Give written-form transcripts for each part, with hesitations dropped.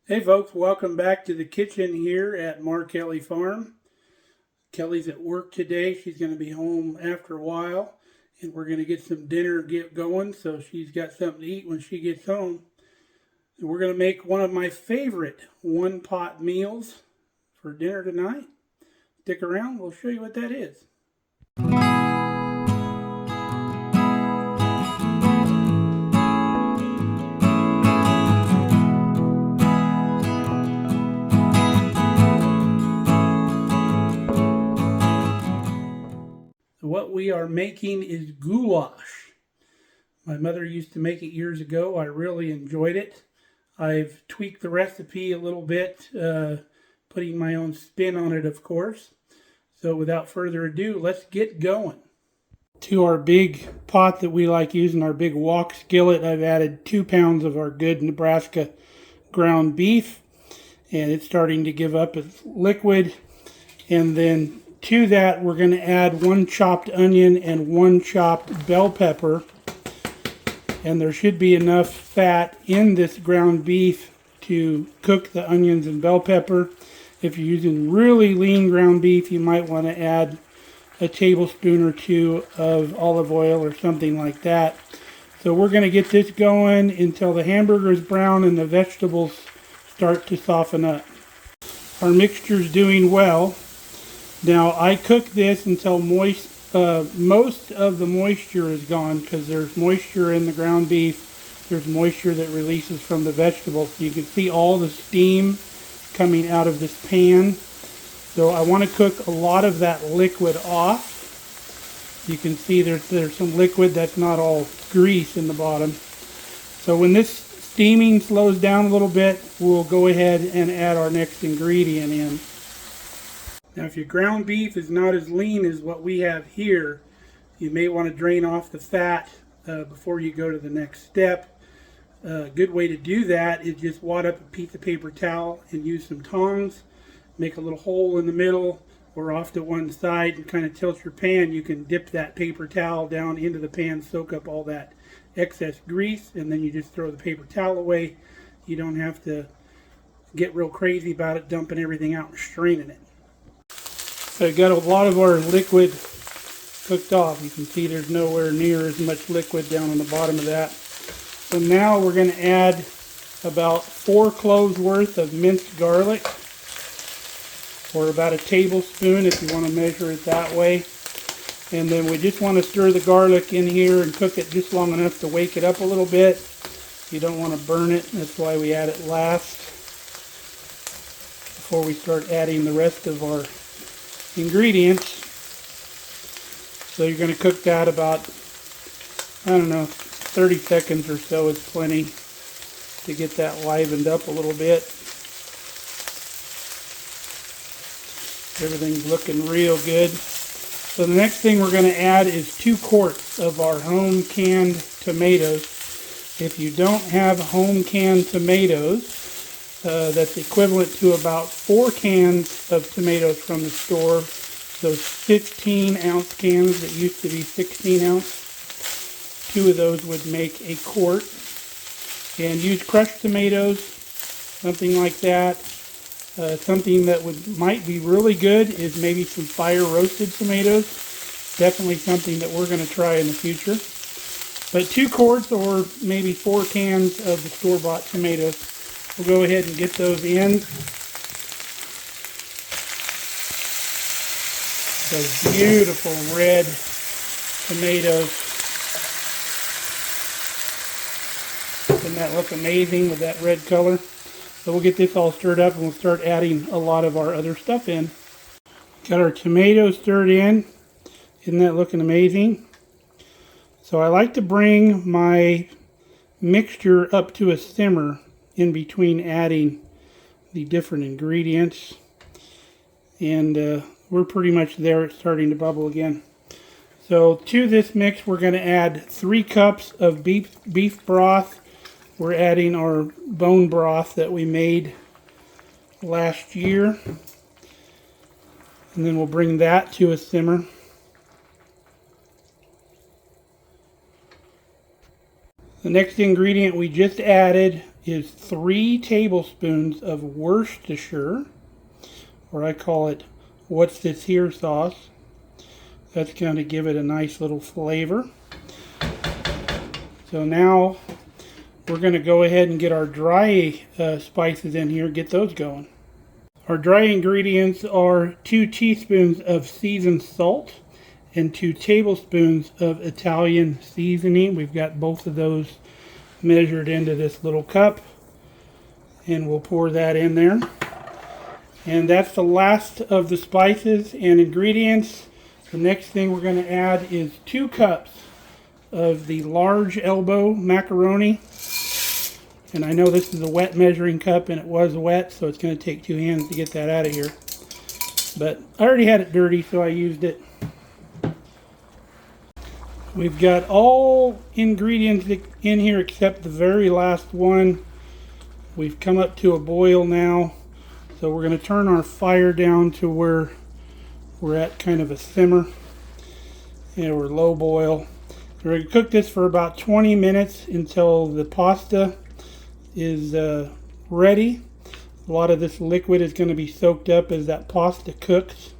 Hey folks, welcome back to the kitchen here at Mar Kelly Farm. Kelly's at work today. She's going to be home after a while, and we're going to get some dinner get going so she's got something to eat when she gets home. And we're going to make one of my favorite one-pot meals for dinner tonight. Stick around, we'll show you what that is. What we are making is goulash. My mother used to make it years ago. I really enjoyed it. I've tweaked the recipe a little bit, putting my own spin on it, of course. So without further ado, let's get going. To our big pot that we like using, our big wok skillet, I've added 2 pounds of our good Nebraska ground beef. And it's starting to give up its liquid. And then to that, we're going to add 1 chopped onion and 1 chopped bell pepper. And there should be enough fat in this ground beef to cook the onions and bell pepper. If you're using really lean ground beef, you might want to add a tablespoon or 2 of olive oil or something like that. So we're going to get this going until the hamburger is brown and the vegetables start to soften up. Our mixture is doing well. Now I cook this until most of the moisture is gone, because there's moisture in the ground beef. There's moisture that releases from the vegetables. So you can see all the steam coming out of this pan. So I want to cook a lot of that liquid off. You can see there's some liquid that's not all grease in the bottom. So when this steaming slows down a little bit, we'll go ahead and add our next ingredient in. Now, if your ground beef is not as lean as what we have here, you may want to drain off the fat before you go to the next step. A good way to do that is just wad up a piece of paper towel and use some tongs. Make a little hole in the middle or off to one side and kind of tilt your pan. You can dip that paper towel down into the pan, soak up all that excess grease, and then you just throw the paper towel away. You don't have to get real crazy about it, dumping everything out and straining it. So I got a lot of our liquid cooked off. You can see there's nowhere near as much liquid down on the bottom of that. So now we're going to add about 4 cloves worth of minced garlic, or about a tablespoon if you want to measure it that way. And then we just want to stir the garlic in here and cook it just long enough to wake it up a little bit. You don't want to burn it. That's why we add it last, before we start adding the rest of our ingredients. So you're going to cook that about, I don't know, 30 seconds or so is plenty to get that livened up a little bit. Everything's looking real good. So the next thing we're going to add is 2 quarts of our home canned tomatoes. If you don't have home canned tomatoes, that's equivalent to about 4 cans of tomatoes from the store. Those 15-ounce cans that used to be 16-ounce. 2 of those would make a quart. And use crushed tomatoes, something like that. Something that might be really good is maybe some fire roasted tomatoes. Definitely something that we're going to try in the future. But 2 quarts or maybe 4 cans of the store-bought tomatoes. We'll go ahead and get those in. Those beautiful red tomatoes. Doesn't that look amazing with that red color? So we'll get this all stirred up and we'll start adding a lot of our other stuff in. Got our tomatoes stirred in. Isn't that looking amazing? So I like to bring my mixture up to a simmer in between adding the different ingredients. And we're pretty much there. It's starting to bubble again. So to this mix, we're going to add 3 cups of beef broth. We're adding our bone broth that we made last year. And then we'll bring that to a simmer. The next ingredient we just added is 3 tablespoons of Worcestershire, or I call it what's this here sauce. That's going to give it a nice little flavor. So now we're going to go ahead and get our dry spices in here, get those going. Our dry ingredients are 2 teaspoons of seasoned salt and 2 tablespoons of Italian seasoning. We've got both of those measured into this little cup, and we'll pour that in there. And that's the last of the spices and ingredients. The next thing we're going to add is 2 cups of the large elbow macaroni. And I know this is a wet measuring cup, and it was wet, so it's going to take 2 hands to get that out of here. But I already had it dirty, so I used it. We've got all ingredients in here except the very last one. We've come up to a boil now, so we're going to turn our fire down to where we're at kind of a simmer, and we're low boil. We're going to cook this for about 20 minutes until the pasta is ready. A lot of this liquid is going to be soaked up as that pasta cooks.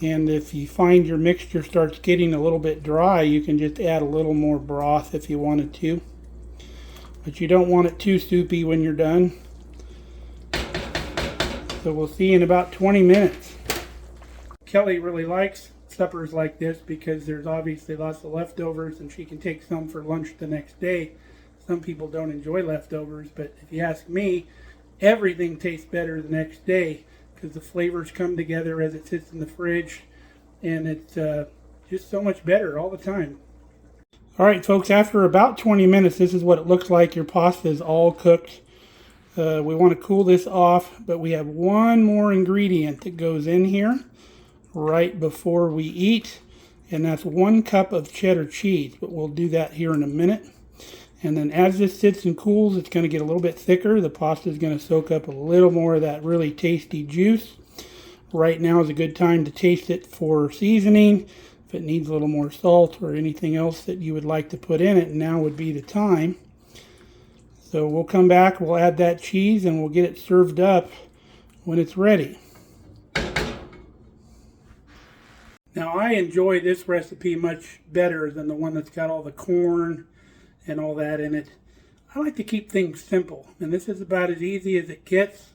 And if you find your mixture starts getting a little bit dry, you can just add a little more broth if you wanted to. But you don't want it too soupy when you're done. So we'll see in about 20 minutes. Kelly really likes suppers like this because there's obviously lots of leftovers, and she can take some for lunch the next day. Some people don't enjoy leftovers, but if you ask me, everything tastes better the next day, because the flavors come together as it sits in the fridge, and it's just so much better all the time. Alright folks, after about 20 minutes, this is what it looks like. Your pasta is all cooked. We want to cool this off, but we have one more ingredient that goes in here right before we eat, and that's 1 cup of cheddar cheese, but we'll do that here in a minute. And then as this sits and cools, it's going to get a little bit thicker. The pasta is going to soak up a little more of that really tasty juice. Right now is a good time to taste it for seasoning. If it needs a little more salt or anything else that you would like to put in it, now would be the time. So we'll come back, we'll add that cheese, and we'll get it served up when it's ready. Now I enjoy this recipe much better than the one that's got all the corn and all that in it. I like to keep things simple, and this is about as easy as it gets.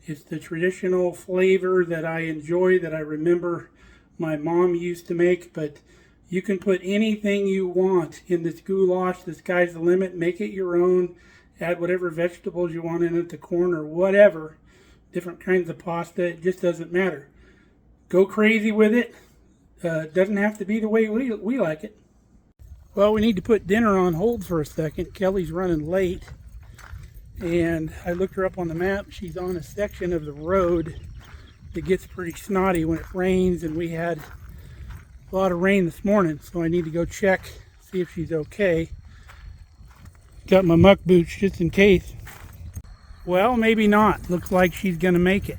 It's the traditional flavor that I enjoy, that I remember my mom used to make, but you can put anything you want in this goulash. The sky's the limit. Make it your own. Add whatever vegetables you want in it, the corn or whatever, different kinds of pasta. It just doesn't matter. Go crazy with it. It doesn't have to be the way we like it. Well, we need to put dinner on hold for a second. Kelly's running late, and I looked her up on the map. She's on a section of the road that gets pretty snotty when it rains, and we had a lot of rain this morning, so I need to go check, see if she's okay. Got my muck boots just in case. Well, maybe not. Looks like she's going to make it.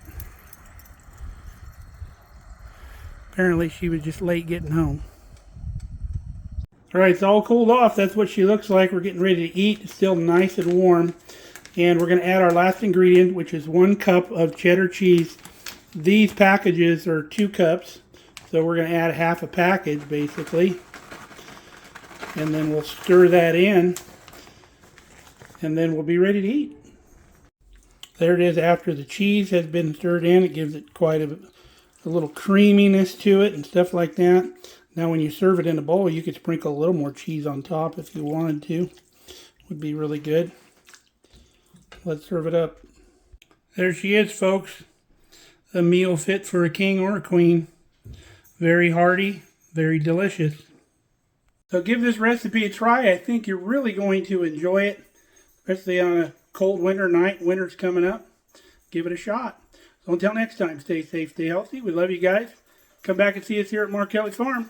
Apparently she was just late getting home. Alright, it's all cooled off. That's what she looks like. We're getting ready to eat. It's still nice and warm. And we're going to add our last ingredient, which is 1 cup of cheddar cheese. These packages are 2 cups. So we're going to add half a package, basically. And then we'll stir that in. And then we'll be ready to eat. There it is after the cheese has been stirred in. It gives it quite a little creaminess to it and stuff like that. Now when you serve it in a bowl, you could sprinkle a little more cheese on top if you wanted to. Would be really good. Let's serve it up. There she is, folks. A meal fit for a king or a queen. Very hearty, very delicious. So give this recipe a try. I think you're really going to enjoy it, especially on a cold winter night. Winter's coming up. Give it a shot. So until next time, stay safe, stay healthy. We love you guys. Come back and see us here at Mark Kelly's Farm.